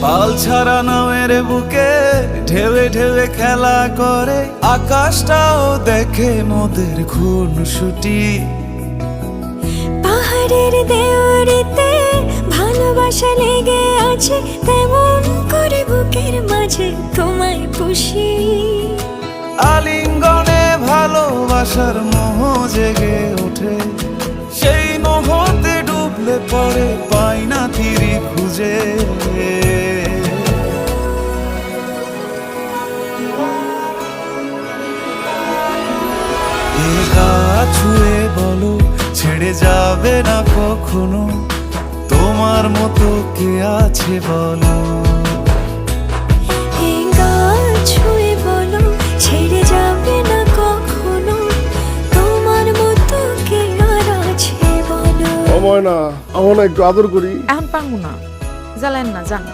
পাল ছাড়া নামের বুকে ঢেউে ঢেউে খেলা করে, আকাশটাও দেখে মোদের খুনসুটি। পাহাড়ের দেওয়ারিতে ভালোবাসা লেগে আছে, তেমন করে বুকের মাঝে তোমায় পুষি। আলিঙ্গনে ভালোবাসার মোহ জেগে ওঠে, সেই মোহতে ডুবলে পরে পাই না তীরে খুঁজে। এ গা ছুঁয়ে বলো ছেড়ে যাবে না কখনো, তোমার মতো কে আছে বলো। এই গা ছুঁয়ে বলো ছেড়ে যাবে না কখনো, তোমার মতো কে আর আছে বলো। ও ময়না, আমার না একটু আদর করি। এখন পারবো না, জ্বালেন না, যান।